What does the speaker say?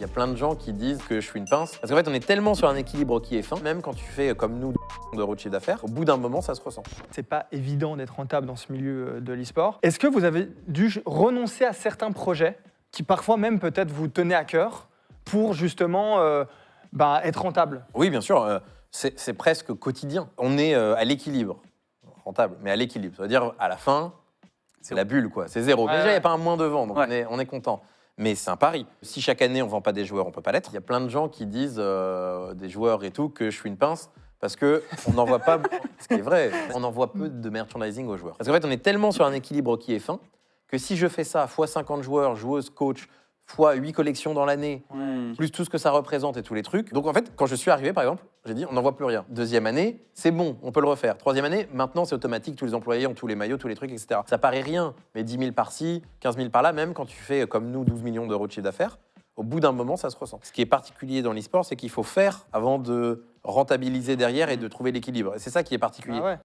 Il y a plein de gens qui disent que je suis une pince. Parce qu'en fait, on est tellement sur un équilibre qui est fin, même quand tu fais comme nous d'euros de chiffre d'affaires, au bout d'un moment, ça se ressent. C'est pas évident d'être rentable dans ce milieu de l'e-sport. Est-ce que vous avez dû renoncer à certains projets qui parfois même peut-être vous tenaient à cœur pour justement être rentable? Oui, bien sûr, c'est presque quotidien. On est à l'équilibre, rentable, mais à l'équilibre. Ça veut dire, à la fin, c'est la bulle, quoi. C'est zéro. Ouais, Déjà, il n'y ouais. a pas un moins de vent, donc Ouais. on est content. Mais c'est un pari. Si chaque année, on ne vend pas des joueurs, on ne peut pas l'être. Il y a plein de gens qui disent, des joueurs et tout, que je suis une pince. Parce qu'on n'envoie pas, ce qui est vrai, on envoie peu de merchandising aux joueurs. Parce qu'en fait, on est tellement sur un équilibre qui est fin que si je fais ça fois 50 joueurs, joueuses, coach, fois 8 collections dans l'année, plus tout ce que ça représente et tous les trucs. Donc en fait, quand je suis arrivé, par exemple, j'ai dit on n'envoie plus rien. Deuxième année, c'est bon, on peut le refaire. Troisième année, maintenant c'est automatique, tous les employés ont tous les maillots, tous les trucs, etc. Ça paraît rien, mais 10 000 par-ci, 15 000 par-là, même quand tu fais comme nous 12 millions d'euros de chiffre d'affaires, au bout d'un moment, ça se ressent. Ce qui est particulier dans l'e-sport, c'est qu'il faut faire avant de rentabiliser derrière et de trouver l'équilibre. Et c'est ça qui est particulier. Ah ouais.